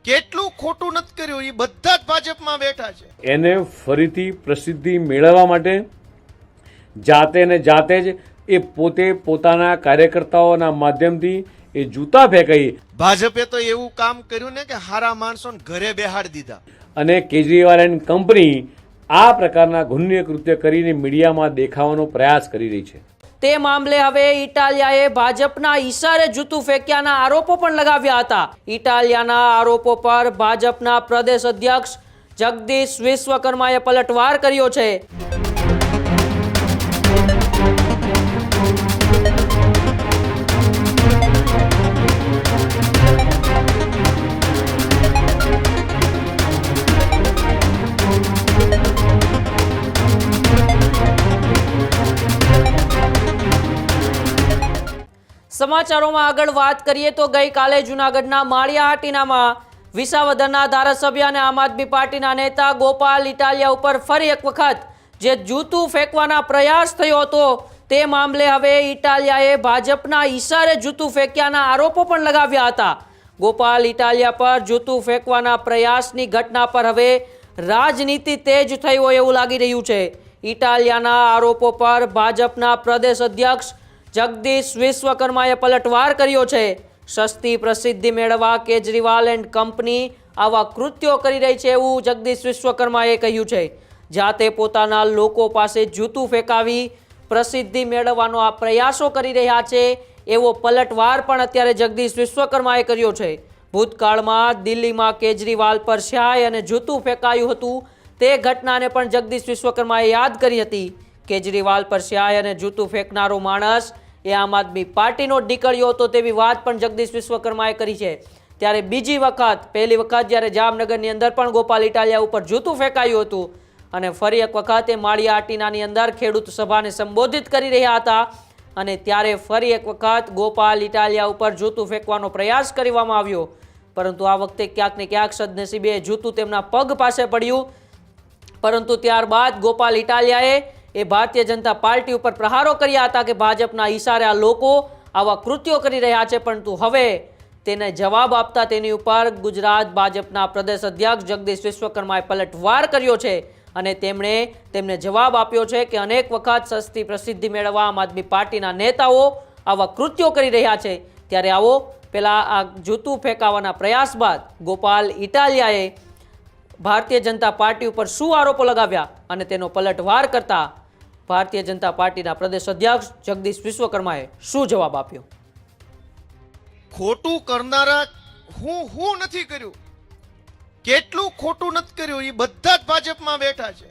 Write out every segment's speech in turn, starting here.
કેટલું ખોટું નથી કર્યું એ બધા જ ભાજપમાં બેઠા છે। એને ફરીથી પ્રસિદ્ધિ મેળવવા માટે જાતે ને જાતે જ એ પોતે પોતાના કાર્યકર્તાઓના માધ્યમથી એ જૂતા ફેંકાઈ ભાજપે તો એવું કામ કર્યું ને કે હારા માણસોને ઘરે બેહાડી દીધા અને કેજરીવાલ એન્ડ કંપની આ પ્રકારના ઘૃણ્ય કૃત્ય કરીને મીડિયામાં દેખાવાનો પ્રયાસ કરી રહી છે। તે મામલે હવે ઇટાલિયાએ ભાજપના ઈશારે જૂતું ફેંક્યાના આરોપો પણ લગાવ્યા હતા। ઇટાલિયાના આરોપો પર ભાજપના પ્રદેશ અધ્યક્ષ જગદીશ વિશ્વકર્માએ પલટવાર કર્યો છે। સમાચારોમાં આગળ વાત કરીએ તો ગઈકાલે જૂનાગઢના માળિયાહાટીનામાં વિસાવદરના ધારાસભ્ય અને આમ આદમી પાર્ટીના નેતા ગોપાલ ઇટાલિયા ઉપર ફરી એક વખત જે જૂતું ફેંકવાના પ્રયાસ થયો હતો તે મામલે હવે ઇટાલિયાએ ભાજપના ઈશારે જૂતું ફેંક્યાના આરોપો પણ લગાવ્યા હતા। ગોપાલ ઇટાલિયા પર જૂતું ફેંકવાના પ્રયાસની ઘટના પર હવે રાજનીતિ તેજ થઈ હોય એવું લાગી રહ્યું છે। ઇટાલિયાના આરોપો પર ભાજપના પ્રદેશ અધ્યક્ષ જગદીશ વિશ્વકર્માએ પલટવાર કર્યો છે। સસ્તી પ્રસિદ્ધિ મેળવવા કેજરીવાલ એન્ડ કંપની આવા કૃત્યો કરી રહી છે એવું જગદીશ વિશ્વકર્માએ કહ્યું છે। જાતે પોતાના લોકો પાસે જૂતું ફેંકાવી પ્રસિદ્ધિ મેળવવાનો આ પ્રયાસો કરી રહ્યા છે એવો પલટવાર પણ અત્યારે જગદીશ વિશ્વકર્માએ કર્યો છે। ભૂતકાળમાં દિલ્હીમાં કેજરીવાલ પર સ્યાય અને જૂતું ફેંકાયું હતું તે ઘટનાને પણ જગદીશ વિશ્વકર્માએ યાદ કરી હતી। કેજરીવાલ પર સ્યાય અને જૂતું ફેંકનારો માણસ એ આમ આદમી પાર્ટીનો નીકળ્યો હતો તેવી વાત પણ જગદીશ વિશ્વકર્માએ કરી છે। ત્યારે બીજી વખત પહેલી વખત જ્યારે જામનગરની અંદર પણ ગોપાલ ઇટાલિયા ઉપર જૂતું ફેંકાયું હતું અને ફરી એક વખત એ માળિયાહાટીનાની અંદર ખેડૂત સભાને સંબોધિત કરી રહ્યા હતા અને ત્યારે ફરી એક વખત ગોપાલ ઇટાલિયા ઉપર જૂતું ફેંકવાનો પ્રયાસ કરવામાં આવ્યો, પરંતુ આ વખતે ક્યાંક ને ક્યાંક સદનસીબે જૂતું તેમના પગ પાસે પડ્યું, પરંતુ ત્યારબાદ ગોપાલ ઇટાલિયાએ એ ભારતીય જનતા પાર્ટી ઉપર પ્રહારો કર્યા હતા કે ભાજપના ઈશારે આ લોકો આવા કૃત્યો કરી રહ્યા છે। પરંતુ હવે તેને જવાબ આપતા તેની ઉપર ગુજરાત ભાજપના પ્રદેશ અધ્યક્ષ જગદીશ વિશ્વકર્માએ પલટવાર કર્યો છે અને તેમને જવાબ આપ્યો છે કે અનેક વખત સસ્તી પ્રસિદ્ધિ મેળવવા આમ આદમી પાર્ટીના નેતાઓ આવા કૃત્યો કરી રહ્યા છે। ત્યારે આવો પેલા આ જૂતું ફેંકાવાના પ્રયાસ બાદ ગોપાલ ઇટાલિયાએ ભારતીય જનતા પાર્ટી ઉપર શું આરોપો લગાવ્યા અને તેનો પલટવાર કરતા ભારતીય જનતા પાર્ટીના પ્રદેશ અધ્યક્ષ જગદીશ વિશ્વકર્માએ શું જવાબ આપ્યો? ખોટું કરનારા હું નથી કર્યું, કેટલું ખોટું નથી કર્યું એ બધા જ ભાજપમાં બેઠા છે।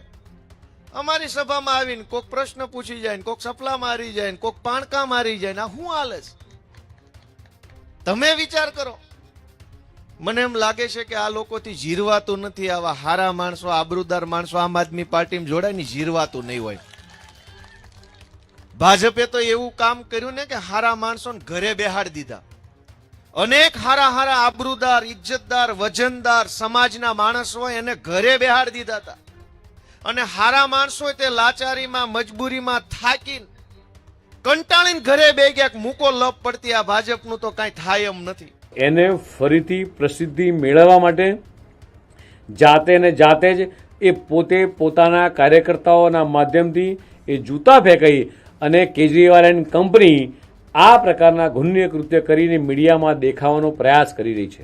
અમારી સભામાં આવીને કોક પ્રશ્ન પૂછી જાય ને કોક સપલા મારી જાય ને કોક પાણકા મારી જાય ને હું હાલે છે? તમે વિચાર કરો। મને એમ લાગે છે કે આ લોકોથી જીરવાતું નથી। આવા હારા માણસો આબરૂદાર માણસો આમ આદમી પાર્ટીમાં જોડાય ને જીરવાતું નહીં હોય। ભાજપે તો એવું કામ કર્યું ને કે હારા માણસોને ઘરે બેહાડી દીધા। અનેક હારા હારા આબરૂદાર ઇજ્જતદાર વજનદાર સમાજના માણસ હોય એને ઘરે બેહાડી દીધા હતા અને હારા માણસો તે લાચારીમાં મજબૂરીમાં થાકીને કંટાળીને ઘરે બે ગયા મૂકો લપ પડતી। આ ભાજપનું તો કાંઈ થાય એમ નથી। એને ફરીથી પ્રસિદ્ધિ મેળવવા માટે જાતે ને જાતે જ એ પોતે પોતાના કાર્યકર્તાઓના માધ્યમથી એ જૂતા ફેંકાઈ અને કેજરીવાલ એન્ડ કંપની આ પ્રકારના ઘૃણ્ય કૃત્ય કરીને મીડિયામાં દેખાવાનો પ્રયાસ કરી રહી છે।